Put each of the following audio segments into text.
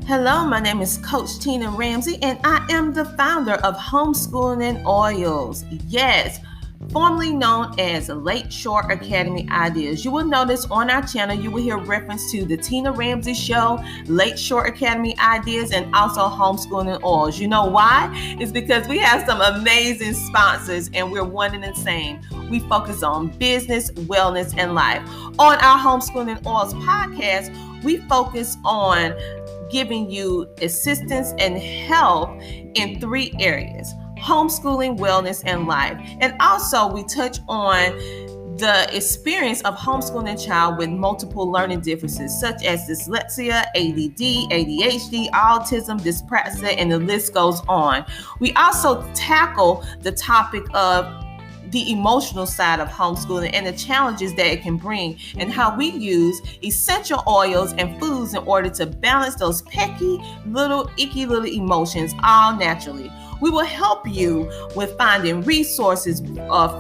Hello, my name is Coach Tina Ramsay, and I am the founder of Homeschooling Oils. Yes, formerly known as Late Short Academy Ideas. You will notice on our channel, you will hear reference to the Tina Ramsay Show, Late Short Academy Ideas, and also Homeschooling Oils. You know why? It's because we have some amazing sponsors, and we're one and the same. We focus on business, wellness, and life. On our Homeschooling Oils podcast, we focus on giving you assistance and help in 3 areas: homeschooling, wellness, and life. And also we touch on the experience of homeschooling a child with multiple learning differences such as dyslexia, ADD, ADHD, autism, dyspraxia, and the list goes on. We also tackle the topic of the emotional side of homeschooling and the challenges that it can bring, and how we use essential oils and foods in order to balance those icky little emotions all naturally. We will help you with finding resources,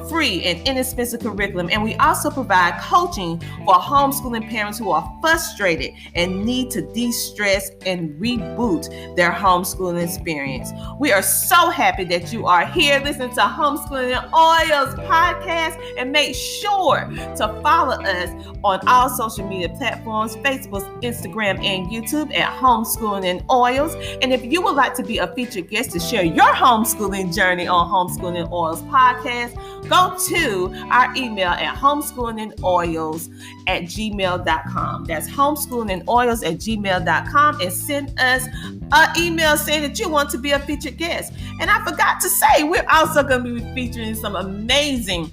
free and inexpensive curriculum, and we also provide coaching for homeschooling parents who are frustrated and need to de-stress and reboot their homeschooling experience. We are so happy that you are here listening to Homeschooling Oils podcast, and make sure to follow us on all social media platforms: Facebook, Instagram, and YouTube at Homeschooling Oils. And if you would like to be a featured guest to share your homeschooling journey on Homeschooling Oils podcast, go to our email at homeschoolingoils@gmail.com. That's homeschoolingoils@gmail.com, and send us an email saying that you want to be a featured guest. And I forgot to say, we're also going to be featuring some amazing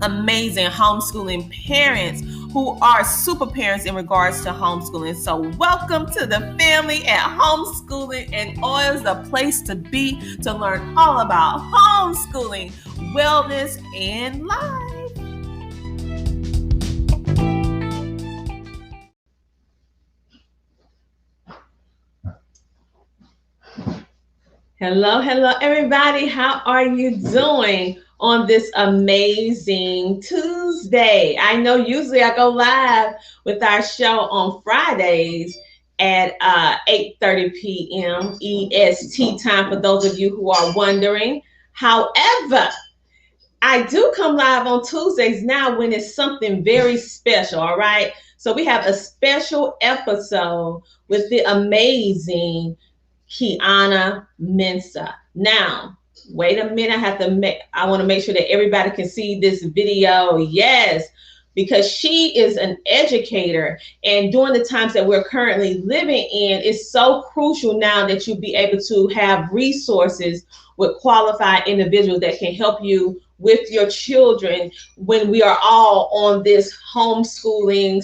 homeschooling parents who are super parents in regards to homeschooling. So welcome to the family at Homeschooling and Oils, the place to be to learn all about homeschooling, wellness, and life. Hello, everybody. How are you doing on this amazing Tuesday? I know usually I go live with our show on Fridays at 8:30 p.m. EST time, for those of you who are wondering. However, I do come live on Tuesdays now when it's something very special, all right? So we have a special episode with the amazing Kiyana Mensah. Now, wait a minute, I want to make sure that everybody can see this video. Yes, because she is an educator, and during the times that we're currently living in, it's so crucial now that you be able to have resources with qualified individuals that can help you with your children when we are all on this homeschooling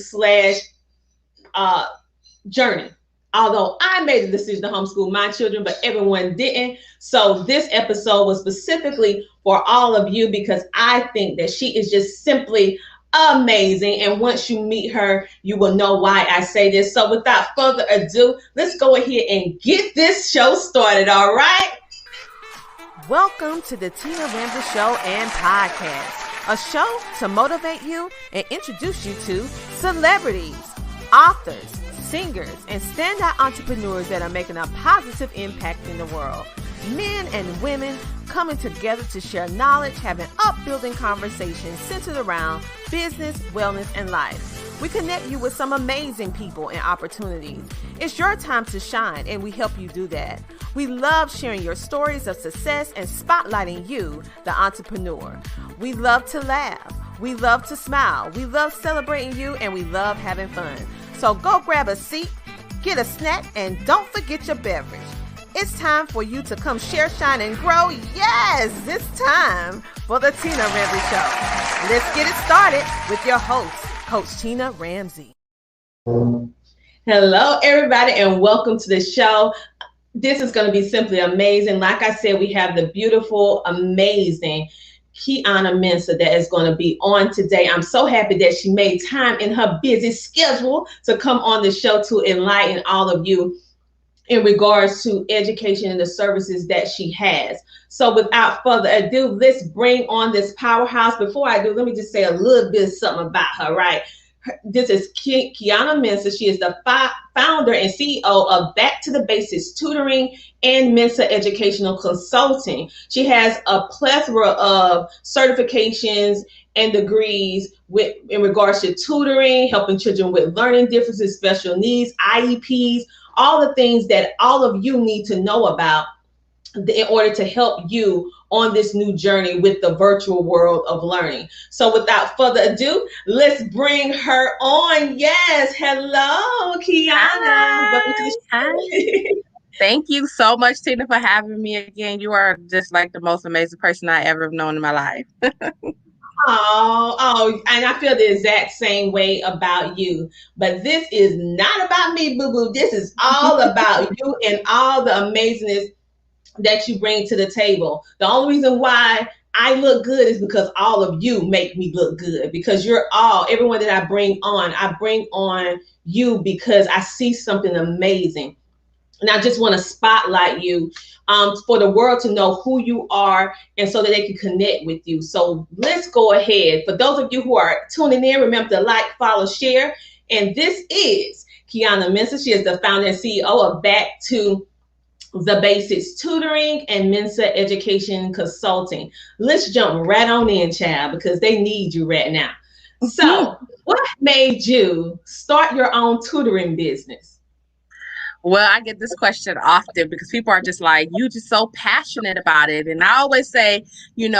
/ journey. Although I made the decision to homeschool my children, but everyone didn't. So this episode was specifically for all of you, because I think that she is just simply amazing. And once you meet her, you will know why I say this. So without further ado, let's go ahead and get this show started, all right? Welcome to the Tina Ramsay Show and Podcast, a show to motivate you and introduce you to celebrities, authors, singers, and standout entrepreneurs that are making a positive impact in the world. Men and women coming together to share knowledge, having upbuilding conversations centered around business, wellness, and life. We connect you with some amazing people and opportunities. It's your time to shine, and we help you do that. We love sharing your stories of success and spotlighting you, the entrepreneur. We love to laugh. We love to smile. We love celebrating you, and we love having fun. So go grab a seat, get a snack, and don't forget your beverage. It's time for you to come share, shine, and grow. Yes, it's time for the Tina Ramsay Show. Let's get it started with your host, Coach Tina Ramsay. Hello, everybody, and welcome to the show. This is going to be simply amazing. Like I said, we have the beautiful, amazing Kiyana Mensah that is going to be on today. I'm so happy that she made time in her busy schedule to come on the show to enlighten all of you in regards to education and the services that she has. So without further ado, let's bring on this powerhouse. Before I do, let me just say a little bit of something about her, right? This is Kiyana Mensah. She is the founder and CEO of Back to the Basics Tutoring and Mensah Educational Consulting. She has a plethora of certifications and degrees in regards to tutoring, helping children with learning differences, special needs, IEPs, all the things that all of you need to know about in order to help you on this new journey with the virtual world of learning. So without further ado, let's bring her on. Yes. Hello, Kiyana. Welcome to the show. Hi. Thank you so much, Tina, for having me again. You are just like the most amazing person I ever have known in my life. And I feel the exact same way about you. But this is not about me, boo-boo. This is all about you and all the amazingness that you bring to the table. The only reason why I look good is because all of you make me look good, because everyone that I bring on you because I see something amazing. And I just want to spotlight you for the world to know who you are and so that they can connect with you. So let's go ahead. For those of you who are tuning in, remember to like, follow, share. And this is Kiyana Mensah. She is the founder and CEO of Back to the Basics Tutoring and Mensah Education Consulting. Let's jump right on in, child, because they need you right now. So what made you start your own tutoring business? Well, I get this question often because people are just like, you just so passionate about it. And I always say, when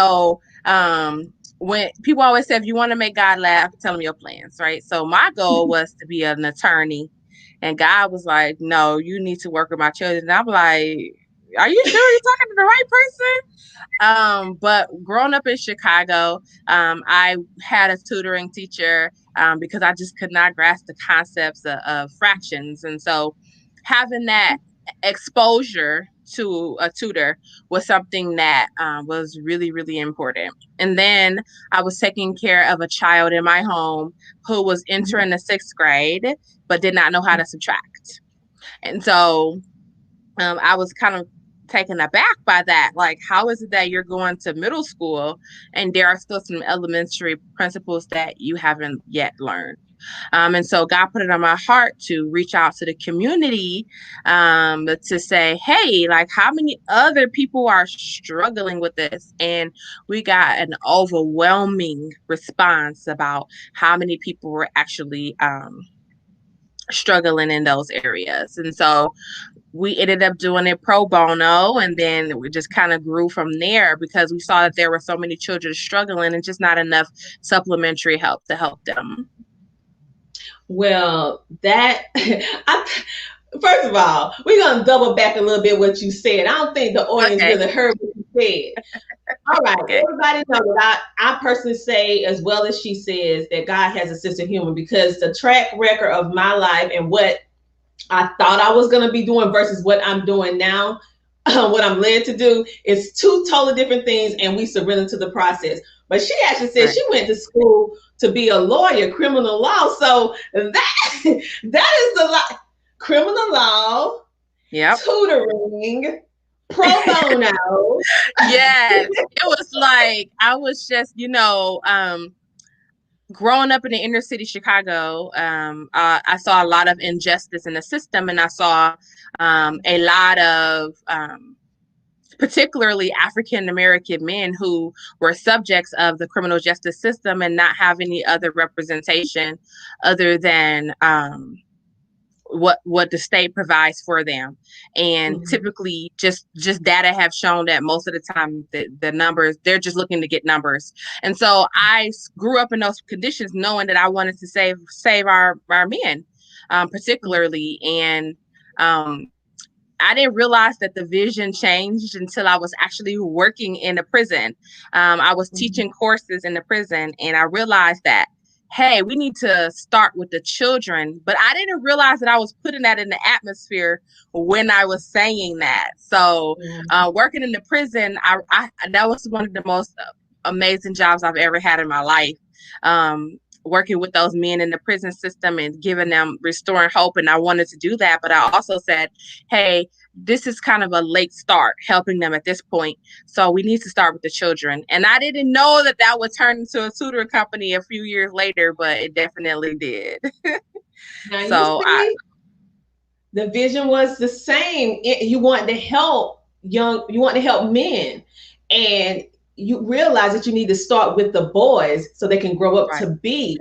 people always say, if you want to make God laugh, tell him your plans, right? So my goal was to be an attorney. And God was like, no, you need to work with my children. And I'm like, are you sure you're talking to the right person? But growing up in Chicago, I had a tutoring teacher because I just could not grasp the concepts of fractions. And so having that exposure to a tutor was something that was really, really important. And then I was taking care of a child in my home who was entering the 6th grade, but did not know how to subtract. And so I was kind of taken aback by that. Like, how is it that you're going to middle school and there are still some elementary principles that you haven't yet learned? And so God put it on my heart to reach out to the community to say, hey, like, how many other people are struggling with this? And we got an overwhelming response about how many people were actually struggling in those areas. And so we ended up doing it pro bono, and then we just kind of grew from there because we saw that there were so many children struggling and just not enough supplementary help to help them. Well, first of all, we're going to double back a little bit what you said. I don't think the audience really heard what you said. All right. Okay. Everybody know that I personally say, as well as she says, that God has a sense of humor, because the track record of my life and what I thought I was going to be doing versus what I'm doing now, what I'm led to do, is two totally different things, and we surrender to the process. But she actually said she went to school to be a lawyer, criminal law. So that is the criminal law, tutoring, pro bono. Yes, it was like I was just, growing up in the inner city Chicago, I saw a lot of injustice in the system, and I saw a lot of particularly African-American men who were subjects of the criminal justice system and not have any other representation other than what the state provides for them. And typically just data have shown that most of the time the numbers, they're just looking to get numbers. And so I grew up in those conditions knowing that I wanted to save our men, particularly. And I didn't realize that the vision changed until I was actually working in a prison. I was teaching courses in the prison, and I realized that, hey, we need to start with the children. But I didn't realize that I was putting that in the atmosphere when I was saying that. So working in the prison, I that was one of the most amazing jobs I've ever had in my life. Working with those men in the prison system and giving them, restoring hope. And I wanted to do that. But I also said, hey, this is kind of a late start helping them at this point. So we need to start with the children. And I didn't know that that would turn into a tutoring company a few years later, but it definitely did. Now you So see, the vision was the same. You want to help you want to help men, and you realize that you need to start with the boys so they can grow up right. to be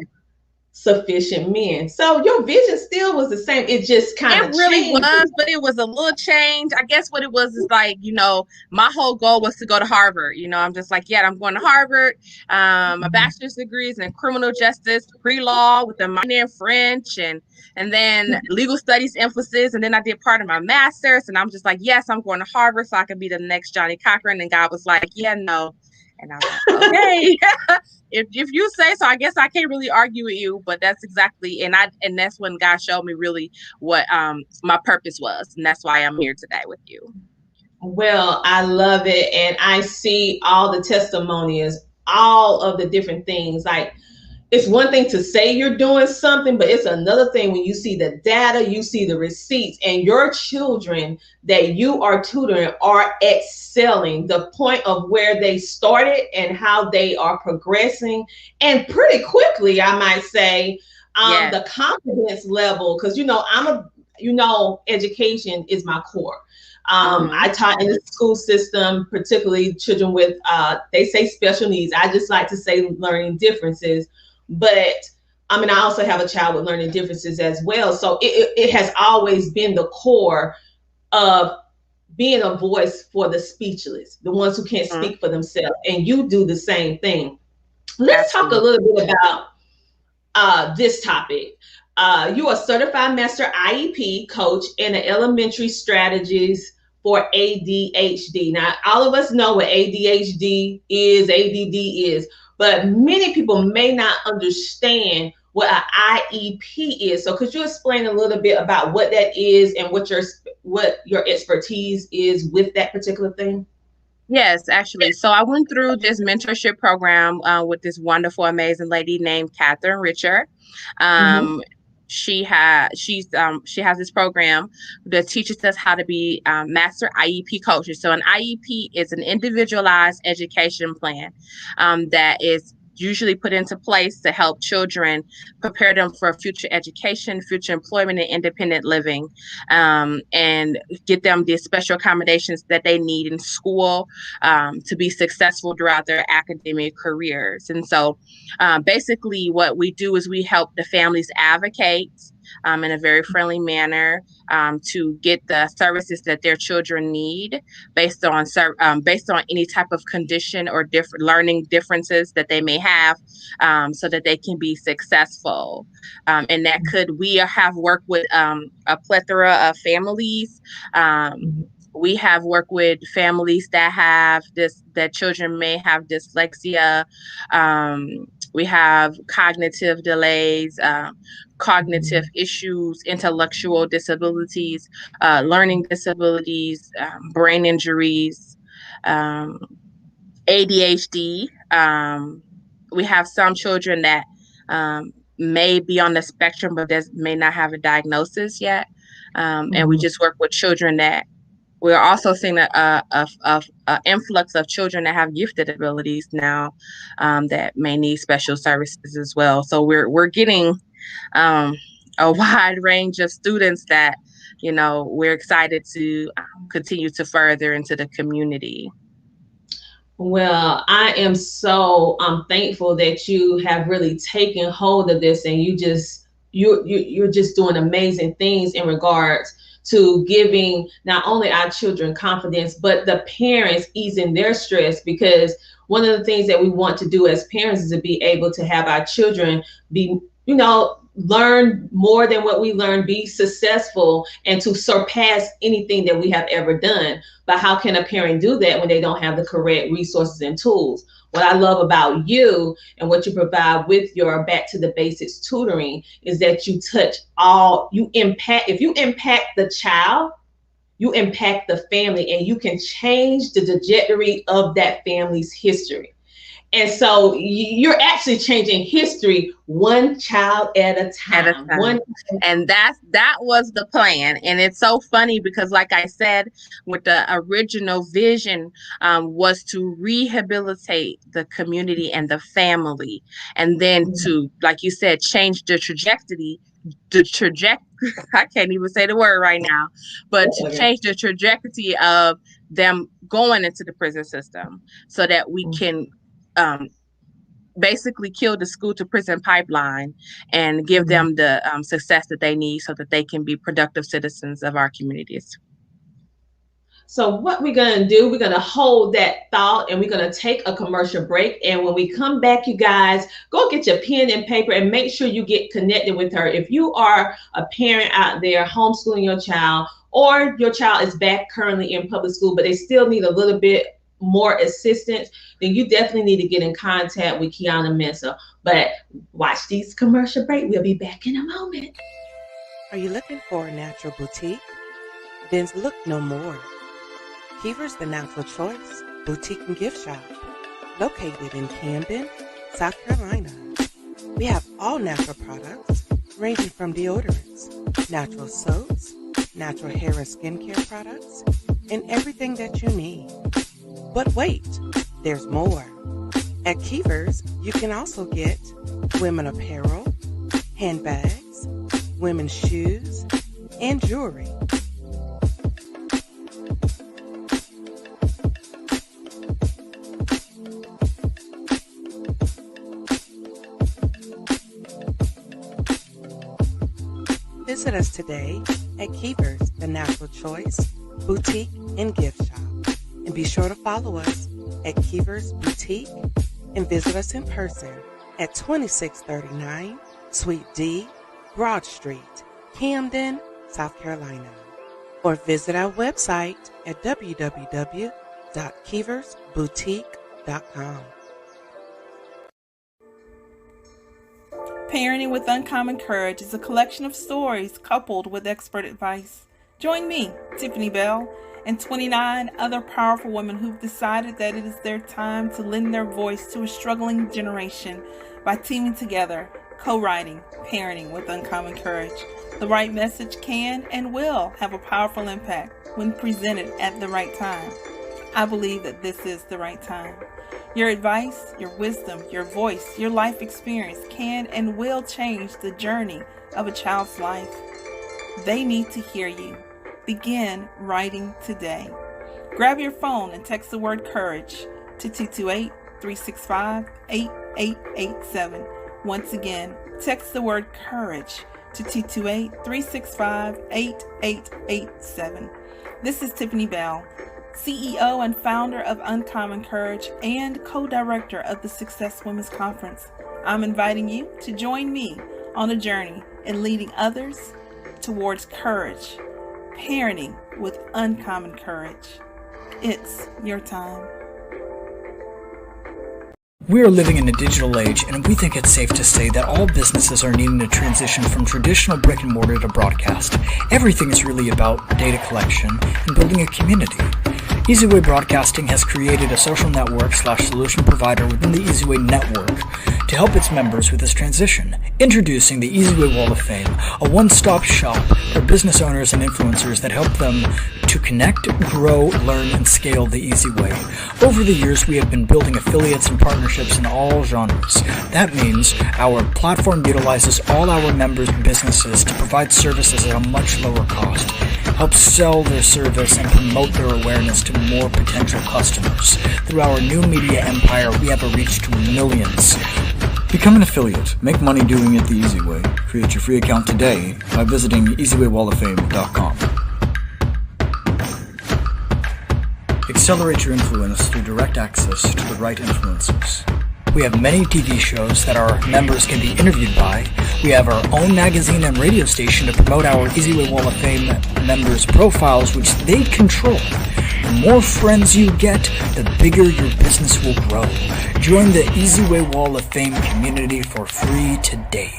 sufficient men. So your vision still was the same. It just kind of really changed. was, but it was a little change. I guess what it was is like, my whole goal was to go to Harvard. I'm just like, yeah, I'm going to Harvard. A bachelor's degree is in criminal justice, pre-law with a minor in French, and then legal studies emphasis. And then I did part of my master's, and I'm just like, yes, I'm going to Harvard so I can be the next Johnny Cochran. And God was like, yeah, no. And I was like, okay. If you say so, I guess I can't really argue with you, but that's exactly, and that's when God showed me really what my purpose was, and that's why I'm here today with you. Well, I love it, and I see all the testimonies, all of the different things. Like, it's one thing to say you're doing something, but it's another thing when you see the data, you see the receipts, and your children that you are tutoring are excelling, the point of where they started and how they are progressing, and pretty quickly, I might say. Yes. The confidence level, because education is my core. I taught in the school system, particularly children with, they say special needs. I just like to say learning differences. But I also have a child with learning differences as well. So it has always been the core of being a voice for the speechless, the ones who can't speak for themselves. And you do the same thing. Let's talk a little bit about this topic. You're a certified master IEP coach in the elementary strategies for ADHD. Now, all of us know what ADHD is, ADD is, but many people may not understand what an IEP is. So could you explain a little bit about what that is and what your expertise is with that particular thing? Yes, actually. So I went through this mentorship program with this wonderful, amazing lady named Catherine Richard. She has this program that teaches us how to be master IEP coaches. So an IEP is an individualized education plan that is usually put into place to help children, prepare them for future education, future employment, and independent living, and get them the special accommodations that they need in school to be successful throughout their academic careers. And so basically what we do is we help the families advocate in a very friendly manner to get the services that their children need based on any type of condition or different learning differences that they may have, so that they can be successful. And that we have worked with a plethora of families. We have worked with families that children may have dyslexia. We have cognitive delays, cognitive issues, intellectual disabilities, learning disabilities, brain injuries, ADHD. We have some children that may be on the spectrum, but may not have a diagnosis yet. And we just work with children that we're also seeing a influx of children that have gifted abilities now that may need special services as well. So we're getting a wide range of students that we're excited to continue to further into the community. Well, I am so thankful that you have really taken hold of this, and you're just doing amazing things in regards to giving not only our children confidence, but the parents easing their stress, because one of the things that we want to do as parents is to be able to have our children be, learn more than what we learned, be successful, and to surpass anything that we have ever done. But how can a parent do that when they don't have the correct resources and tools? What I love about you and what you provide with your Back to the Basics tutoring is that you impact. If you impact the child, you impact the family, and you can change the trajectory of that family's history. And so you're actually changing history one child at a time. And that was the plan. And it's so funny because, like I said, with the original vision was to rehabilitate the community and the family, and then to, like you said, change the trajectory. I can't even say the word right now, but to change the trajectory of them going into the prison system so that we can basically kill the school to prison pipeline and give them the success that they need so that they can be productive citizens of our communities. So what we're going to do, we're going to hold that thought and we're going to take a commercial break. And when we come back, you guys, go get your pen and paper and make sure you get connected with her. If you are a parent out there homeschooling your child, or your child is back currently in public school, but they still need a little bit more assistance, then you definitely need to get in contact with Kiyana Mensah. But watch these commercial break. We'll be back in a moment. Are you looking for a natural boutique? Then look no more. Kiever's The Natural Choice Boutique and Gift Shop, located in Camden, South Carolina. We have all natural products ranging from deodorants, natural soaps, natural hair and skincare products, and everything that you need. But wait, there's more. At Kiever's, you can also get women apparel, handbags, women's shoes, and jewelry. Visit us today at Kiever's The Natural Choice Boutique and Gift Shop. And be sure to follow us at Kiever's Boutique and visit us in person at 2639 Suite D, Broad Street, Camden, South Carolina. Or visit our website at www.kieversboutique.com. Parenting with Uncommon Courage is a collection of stories coupled with expert advice. Join me, Tiffany Bell, and 29 other powerful women who've decided that it is their time to lend their voice to a struggling generation by teaming together, co-writing Parenting with Uncommon Courage. The right message can and will have a powerful impact when presented at the right time. I believe that this is the right time. Your advice, your wisdom, your voice, your life experience can and will change the journey of a child's life. They need to hear you. Begin writing today. Grab your phone and text the word courage to 228-365-8887. Once again, text the word courage to 228-365-8887. This is Tiffany Bell, CEO and founder of Uncommon Courage and co-director of the Success Women's Conference. I'm inviting you to join me on a journey in leading others towards courage, parenting with uncommon courage. It's your time. We are living in a digital age, and we think it's safe to say that all businesses are needing to transition from traditional brick and mortar to broadcast. Everything is really about data collection and building a community. EasyWay Broadcasting has created a social network / solution provider within the EasyWay network to help its members with this transition. Introducing the EasyWay Wall of Fame, a one-stop shop for business owners and influencers that help them to connect, grow, learn, and scale the easy way. Over the years, we have been building affiliates and partnerships in all genres. That means our platform utilizes all our members' businesses to provide services at a much lower cost, help sell their service and promote their awareness to more potential customers. Through our new media empire, we have a reach to millions. Become an affiliate. Make money doing it the easy way. Create your free account today by visiting easywaywalloffame.com. Accelerate your influence through direct access to the right influencers. We have many TV shows that our members can be interviewed by. We have our own magazine and radio station to promote our EasyWay Wall of Fame members' profiles, which they control. The more friends you get, the bigger your business will grow. Join the EasyWay Wall of Fame community for free today.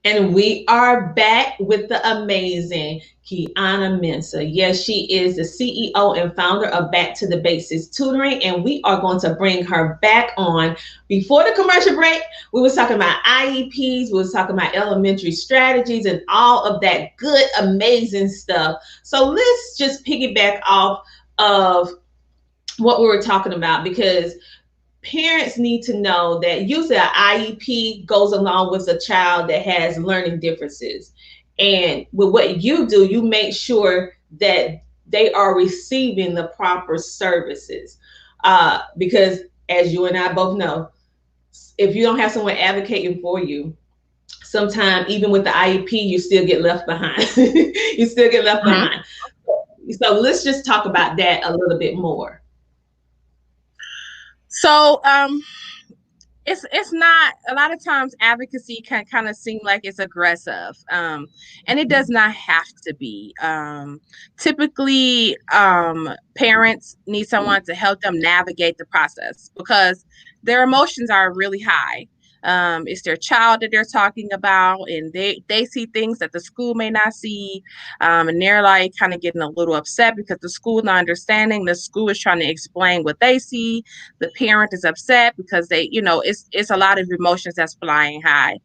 And we are back with the amazing Kiyana Mensah. Yes, she is the CEO and founder of Back to the Basics Tutoring, and we are going to bring her back on. Before the commercial break, we was talking about IEPs, we was talking about elementary strategies and all of that good, amazing stuff. So let's just piggyback off of what we were talking about, because parents need to know that usually an IEP goes along with a child that has learning differences. And with what you do, you make sure that they are receiving the proper services. Because as you and I both know, if you don't have someone advocating for you, sometimes even with the IEP, you still get left behind. You still get left behind. So let's just talk about that a little bit more. So it's not, a lot of times advocacy can kind of seem like it's aggressive, and it does not have to be. Typically, parents need someone to help them navigate the process because their emotions are really high. It's their child that they're talking about, and they see things that the school may not see, and they're like kind of getting a little upset because the school not understanding. The school is trying to explain what they see. The parent is upset because they, it's a lot of emotions that's flying high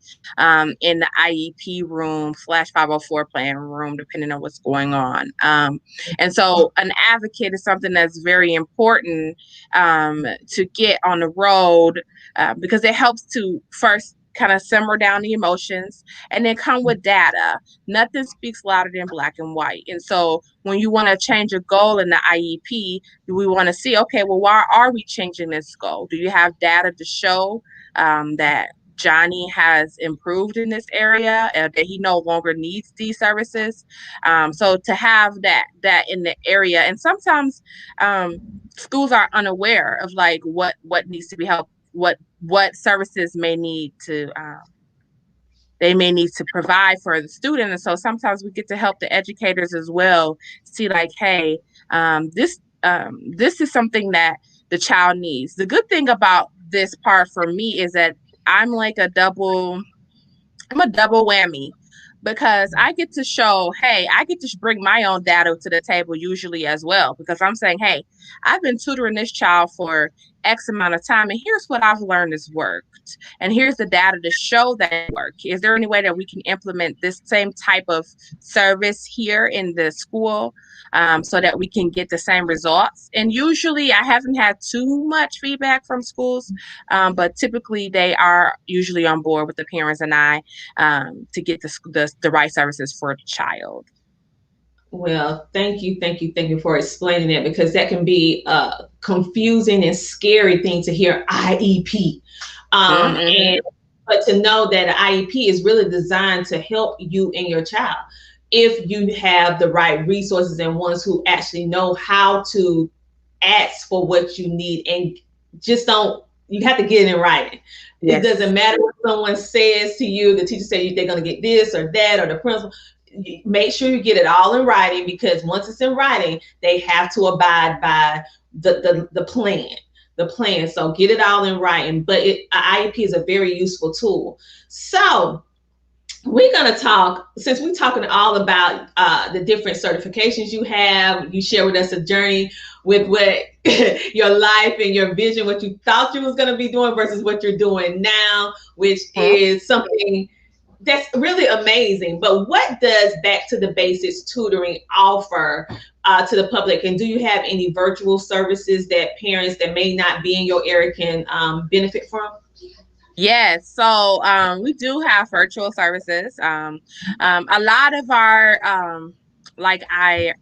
in the IEP room / 504 plan room, depending on what's going on. And so an advocate is something that's very important to get on the road because it helps to first kind of simmer down the emotions and then come with data. Nothing speaks louder than black and white. And so when you want to change a goal in the IEP, we want to see, okay, well, why are we changing this goal? Do you have data to show that Johnny has improved in this area, that he no longer needs these services? So to have that in the area, and sometimes schools are unaware of like what needs to be helped, what services may need to they may need to provide for the student. And so sometimes we get to help the educators as well see like, hey, this is something that the child needs. The good thing about this part for me is that I'm a double whammy, because I get to show, hey, I get to bring my own data to the table usually as well, because I'm saying, hey, I've been tutoring this child for X amount of time, and here's what I've learned has worked. And here's the data to show that it worked. Is there any way that we can implement this same type of service here in the school so that we can get the same results? And usually I haven't had too much feedback from schools, but typically they are usually on board with the parents and I to get the right services for the child. Well, thank you for explaining that, because that can be a confusing and scary thing to hear, IEP. But to know that an IEP is really designed to help you and your child if you have the right resources and ones who actually know how to ask for what you need, and just you have to get it in writing. Yes. It doesn't matter what someone says to you, the teacher says they're going to get this or that, or the principal. Make sure you get it all in writing, because once it's in writing, they have to abide by the plan. So get it all in writing. But IEP is a very useful tool. So we're going to talk, since we're talking all about the different certifications you have, you share with us a journey with what your life and your vision, what you thought you was going to be doing versus what you're doing now, which is something that's really amazing. But what does Back to the Basics Tutoring offer to the public? And do you have any virtual services that parents that may not be in your area can benefit from? Yes, so we do have virtual services. A lot of our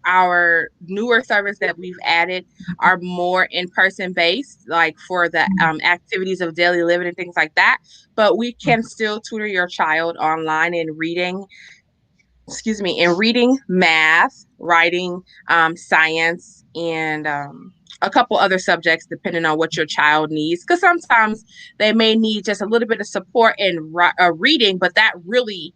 our newer service that we've added are more in-person based, like for the activities of daily living and things like that. But we can still tutor your child online in reading, math, writing, science, and a couple other subjects depending on what your child needs, because sometimes they may need just a little bit of support in reading, but that really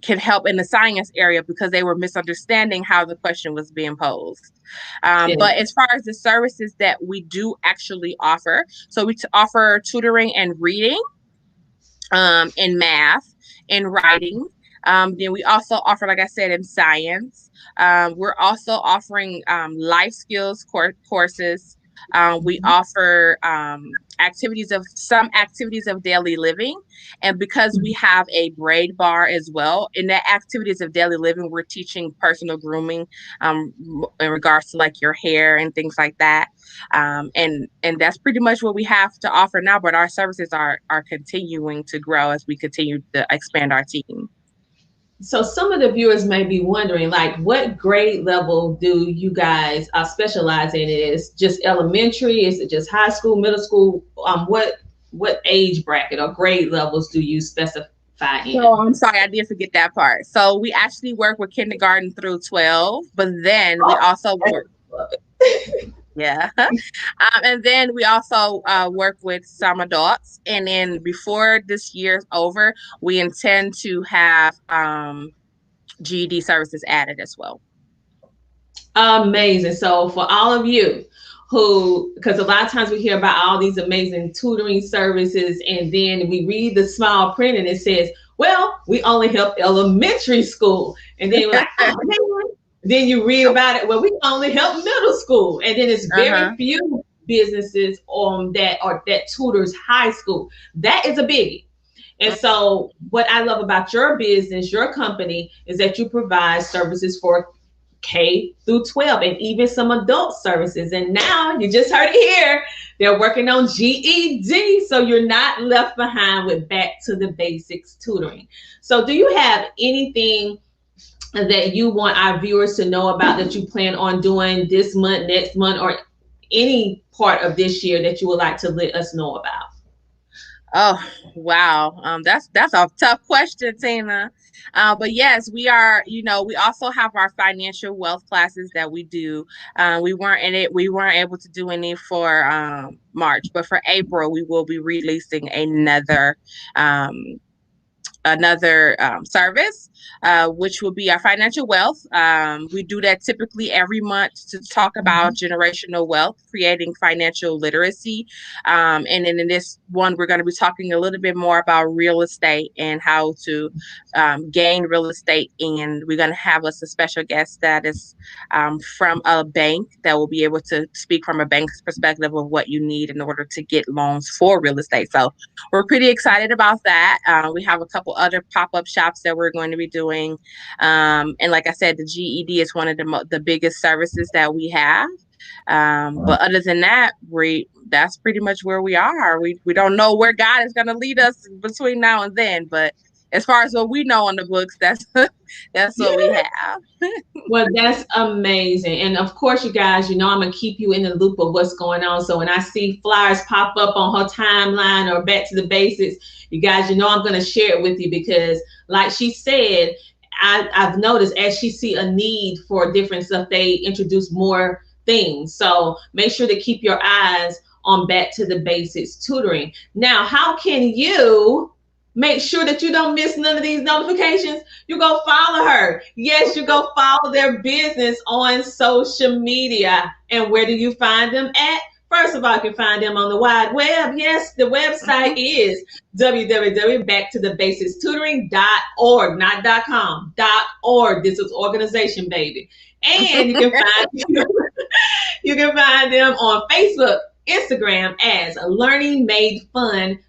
can help in the science area because they were misunderstanding how the question was being posed. But as far as the services that we do actually offer, so we offer tutoring and reading in math in writing. Then we also offer, like I said, in science. We're also offering life skills courses. We offer activities of daily living. And because we have a braid bar as well, in that activities of daily living, we're teaching personal grooming in regards to like your hair and things like that. And that's pretty much what we have to offer now, but our services are continuing to grow as we continue to expand our team. So some of the viewers may be wondering, like, what grade level do you guys specialize in? Is just elementary? Is it just high school, middle school? What age bracket or grade levels do you specify in? So I'm sorry, I did forget that part. So we actually work with kindergarten through 12, but then we also work. Yeah. And then we also work with some adults. And then before this year's over, we intend to have GED services added as well. Amazing. So for all of you who, because a lot of times we hear about all these amazing tutoring services, and then we read the small print and it says, well, we only help elementary school. And then we're like, oh, then you read about it, well, we only help middle school. And then it's very few businesses that tutors high school. That is a biggie. And so what I love about your business, your company, is that you provide services for K through 12 and even some adult services. And now you just heard it here, they're working on GED. So you're not left behind with Back to the Basics tutoring. So do you have anything that you want our viewers to know about that you plan on doing this month, next month, or any part of this year that you would like to let us know about? Oh, wow. That's a tough question, Tina. But yes, we are, we also have our financial wealth classes that we do. We weren't able to do any for March, but for April, we will be releasing another service, which will be our financial wealth. We do that typically every month to talk about generational wealth, creating financial literacy. And then in this one, we're going to be talking a little bit more about real estate and how to gain real estate. And we're going to have us a special guest that is from a bank that will be able to speak from a bank's perspective of what you need in order to get loans for real estate. So we're pretty excited about that. We have a couple other pop-up shops that we're going to be doing. And like I said, the GED is one of the biggest services that we have. But other than that, that's pretty much where we are. We don't know where God is going to lead us between now and then, but as far as what we know on the books, that's what we have. Well, that's amazing. And of course, you guys, I'm going to keep you in the loop of what's going on. So when I see flyers pop up on her timeline or Back to the Basics, you guys, I'm going to share it with you because like she said, I've noticed as she see a need for different stuff, they introduce more things. So make sure to keep your eyes on Back to the Basics tutoring. Now, how can you make sure that you don't miss none of these notifications? You go follow her. Yes, you go follow their business on social media. And where do you find them at? First of all, you can find them on the wide web. Yes, the website is www.backtothebasicstutoring.org, not .com, .org. This is organization, baby. And you can find them on Facebook, Instagram as Learning Made Fun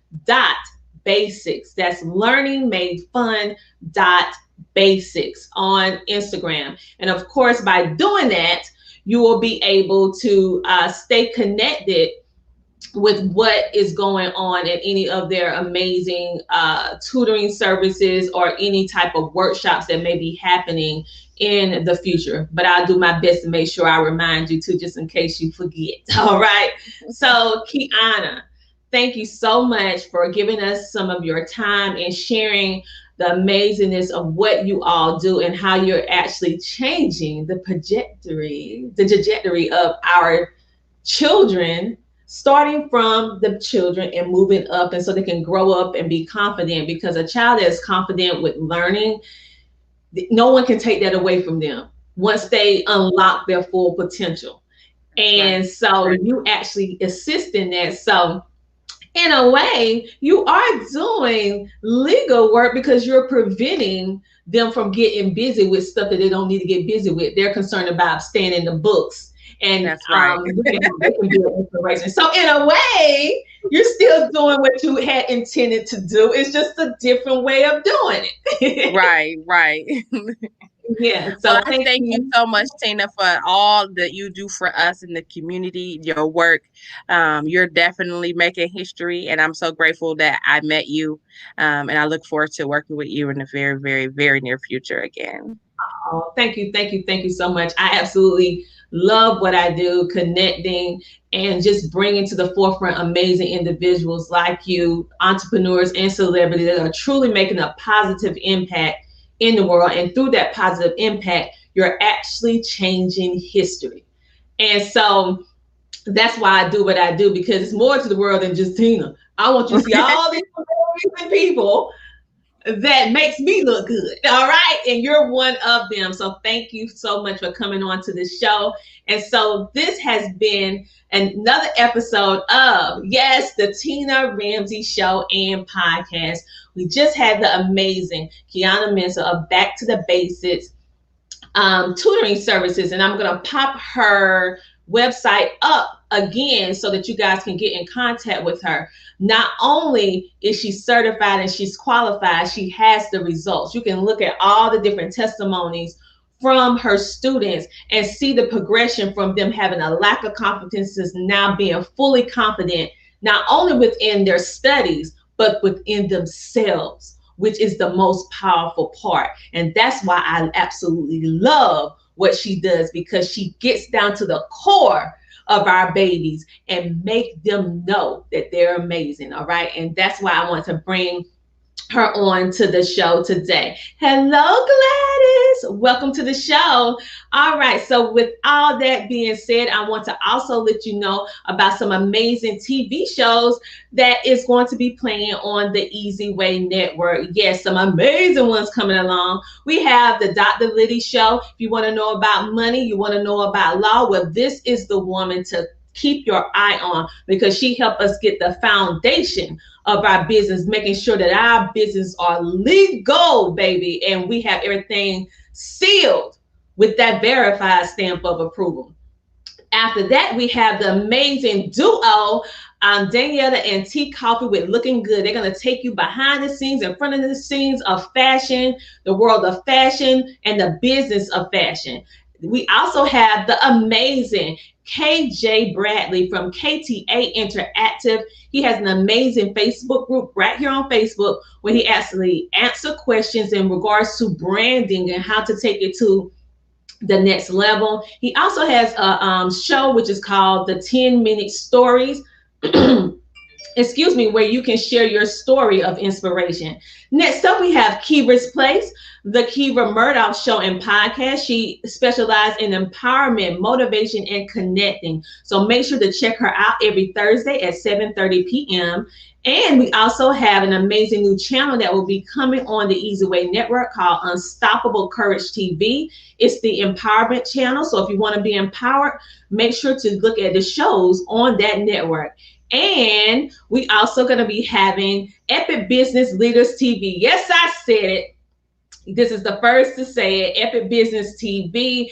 .basics. That's learningmadefun.basics on Instagram. And of course, by doing that, you will be able to stay connected with what is going on at any of their amazing tutoring services or any type of workshops that may be happening in the future. But I'll do my best to make sure I remind you too, just in case you forget. All right. So Kiyana, thank you so much for giving us some of your time and sharing the amazingness of what you all do and how you're actually changing the trajectory of our children, starting from the children and moving up, and so they can grow up and be confident, because a child that is confident with learning, no one can take that away from them once they unlock their full potential. And so you actually assist in that. So in a way, you are doing legal work because you're preventing them from getting busy with stuff that they don't need to get busy with. They're concerned about staying in the books and That's right. looking how they can be an inspiration. So in a way, you're still doing what you had intended to do. It's just a different way of doing it. Right. Yeah. Well, So I thank you so much, Tina, for all that you do for us in the community, your work. You're definitely making history, and I'm so grateful that I met you. And I look forward to working with you in the very, very, very near future again. Oh, thank you so much. I absolutely love what I do, connecting and just bringing to the forefront amazing individuals like you, entrepreneurs and celebrities that are truly making a positive impact in the world. And through that positive impact, you're actually changing history. And so that's why I do what I do, because it's more to the world than just Tina. I want you to see all these amazing people that makes me look good. All right. And you're one of them. So thank you so much for coming on to the show. And so this has been another episode of, yes, the Tina Ramsay Show and Podcast. We just had the amazing Kiyana Mensah of Back to the Basics tutoring services. And I'm going to pop her website up again so that you guys can get in contact with her. Not only is she certified and she's qualified, she has the results. You can look at all the different testimonies from her students and see the progression from them having a lack of competences now being fully confident, not only within their studies, but within themselves, which is the most powerful part. And that's why I absolutely love what she does, because she gets down to the core of our babies and make them know that they're amazing. All right. And that's why I want to bring her on to the show today. Hello, Gladys. Welcome to the show. All right. So with all that being said, I want to also let you know about some amazing TV shows that is going to be playing on the Easy Way Network. Yes, some amazing ones coming along. We have the Dr. Liddy Show. If you want to know about money, you want to know about law, well, this is the woman to keep your eye on, because she helped us get the foundation of our business, making sure that our business are legal, baby, and we have everything sealed with that verified stamp of approval. After that, we have the amazing duo, Daniela and T Coffee with Looking Good. They're going to take you behind the scenes, in front of the scenes of fashion, the world of fashion, and the business of fashion. We also have the amazing KJ Bradley from KTA Interactive. He has an amazing Facebook group right here on Facebook where he actually answers questions in regards to branding and how to take it to the next level. He also has a show which is called the 10-Minute Stories. Excuse me, where you can share your story of inspiration. Next up, we have Kiva's Place, the Kiva Murdoch Show and Podcast. She specializes in empowerment, motivation, and connecting. So make sure to check her out every Thursday at 7:30 p.m. And we also have an amazing new channel that will be coming on the Easy Way Network called Unstoppable Courage TV. It's the empowerment channel. So if you want to be empowered, make sure to look at the shows on that network. And we also going to be having Epic Business Leaders TV. Yes, I said it. This is the first to say it, Epic Business TV,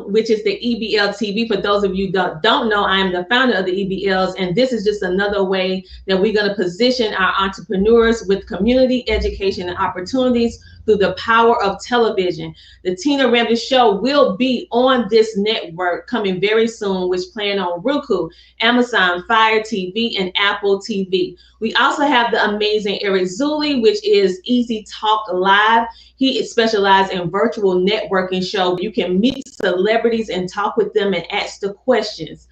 which is the EBL TV. For those of you that don't know, I am the founder of the EBLs, and this is just another way that we're going to position our entrepreneurs with community education and opportunities through the power of television. The Tina Ramsay Show will be on this network coming very soon, which playing on Roku, Amazon Fire TV, and Apple TV. We also have the amazing Eric Zuli, which is Easy Talk Live. He is specialized in virtual networking show. You can meet celebrities and talk with them and ask the questions.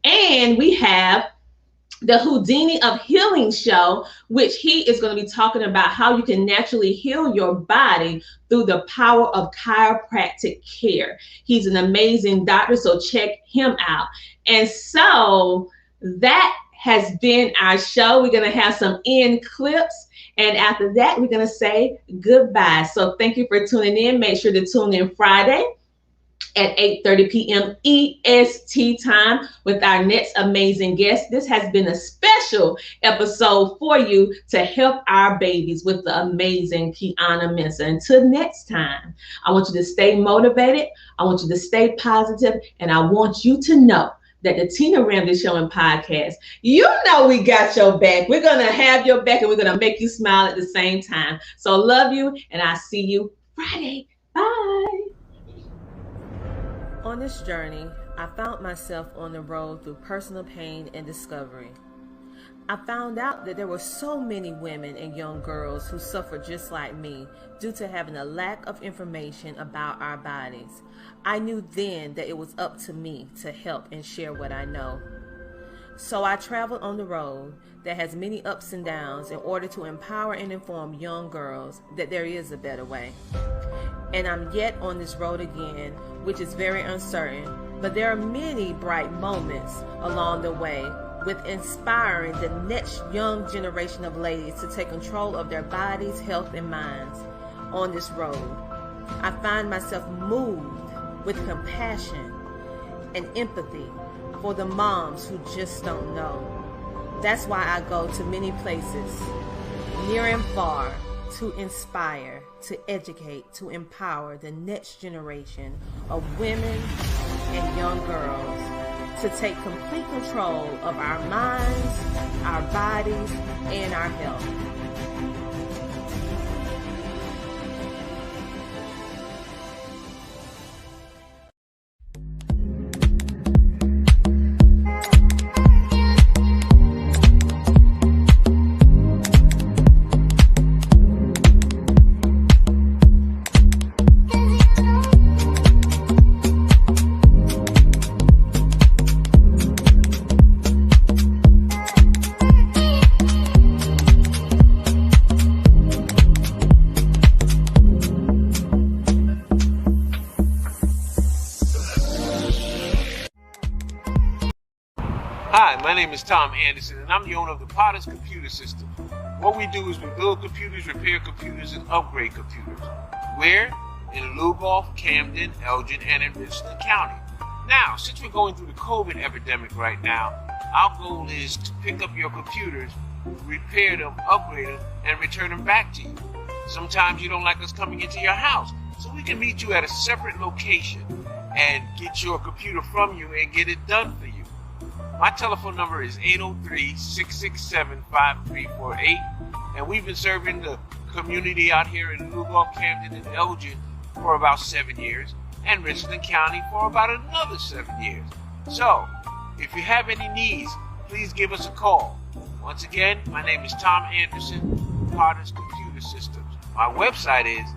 And we have the Houdini of Healing Show, which he is going to be talking about how you can naturally heal your body through the power of chiropractic care. He's an amazing doctor, so check him out. And so that has been our show. We're going to have some end clips. And after that, we're going to say goodbye. So thank you for tuning in. Make sure to tune in Friday at 8:30 p.m. EST time with our next amazing guest. This has been a special episode for you to help our babies with the amazing Kiyana Mensah. Until next time, I want you to stay motivated. I want you to stay positive, and I want you to know that the Tina Ramsay Show and podcast, you know we got your back. We're going to have your back, and we're going to make you smile at the same time. So love you, and I'll see you Friday. Bye. On this journey, I found myself on the road through personal pain and discovery. I found out that there were so many women and young girls who suffered just like me due to having a lack of information about our bodies. I knew then that it was up to me to help and share what I know. So I traveled on the road that has many ups and downs in order to empower and inform young girls that there is a better way. And I'm yet on this road again, which is very uncertain, but there are many bright moments along the way with inspiring the next young generation of ladies to take control of their bodies, health, and minds. On this road, I find myself moved with compassion and empathy for the moms who just don't know. That's why I go to many places, near and far, to inspire, to educate, to empower the next generation of women and young girls to take complete control of our minds, our bodies, and our health. Hi, my name is Tom Anderson, and I'm the owner of the Potter's Computer System. What we do is we build computers, repair computers, and upgrade computers. Where? In Lugoff, Camden, Elgin, and in Richland County. Now, since we're going through the COVID epidemic right now, our goal is to pick up your computers, repair them, upgrade them, and return them back to you. Sometimes you don't like us coming into your house, so we can meet you at a separate location and get your computer from you and get it done for you. My telephone number is 803-667-5348, and we've been serving the community out here in Lugoff, Camden, and Elgin for about 7 years, and Richland County for about another 7 years. So, if you have any needs, please give us a call. Once again, my name is Tom Anderson, Potter's Computer Systems. My website is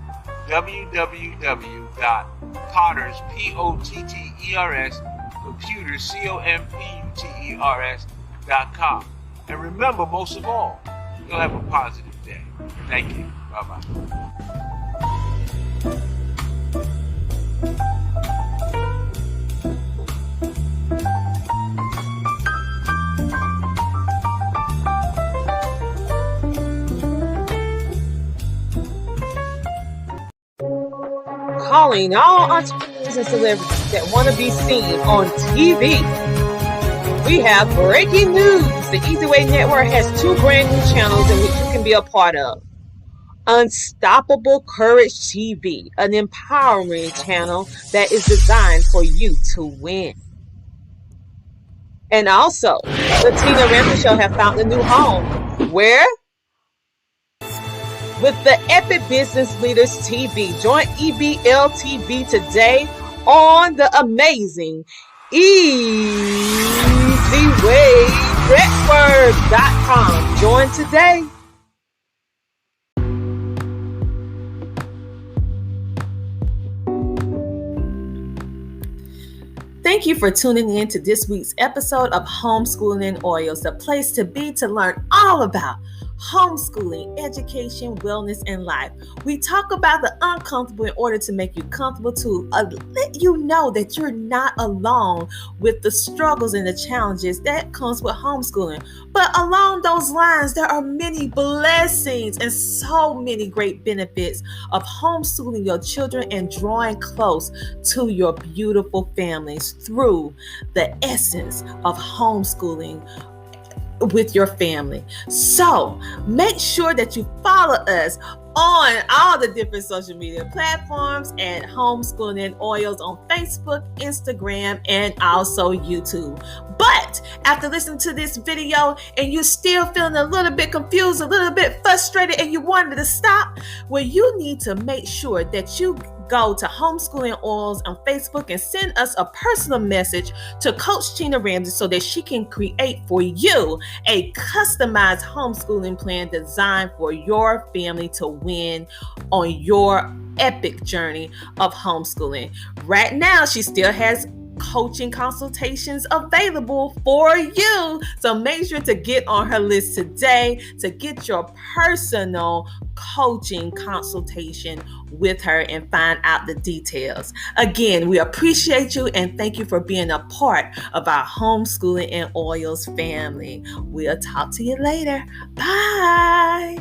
www.potters, P-O-T-T-E-R-S, computers, computers.com. And remember, most of all, you'll have a positive day. Thank you. Bye-bye. Calling all entrepreneurs and celebrities that want to be seen on TV. We have breaking news. The Easy Way Network has 2 brand new channels in which you can be a part of. Unstoppable Courage TV, an empowering channel that is designed for you to win. And also, the Tina Ramsay Show have found a new home. Where? With the Epic Business Leaders TV. Join EBL TV today on the amazing EasyWayNetwork.com. Join today. Thank you for tuning in to this week's episode of Homeschooling in Oils, the place to be to learn all about Homeschooling, education, wellness, and life. We talk about the uncomfortable in order to make you comfortable, to let you know that you're not alone with the struggles and the challenges that comes with homeschooling. But along those lines, there are many blessings and so many great benefits of homeschooling your children and drawing close to your beautiful families through the essence of homeschooling with your family. So make sure that you follow us on all the different social media platforms and Homeschooling and Oils on Facebook, Instagram, and also YouTube. But after listening to this video and you're still feeling a little bit confused, a little bit frustrated, and you wanted to stop, well, you need to make sure that you go to Homeschooling Oils on Facebook and send us a personal message to Coach Tina Ramsay so that she can create for you a customized homeschooling plan designed for your family to win on your epic journey of homeschooling. Right now, she still has coaching consultations available for you. So make sure to get on her list today to get your personal coaching consultation with her and find out the details. Again, we appreciate you and thank you for being a part of our Homeschooling and Oils family. We'll talk to you later. Bye.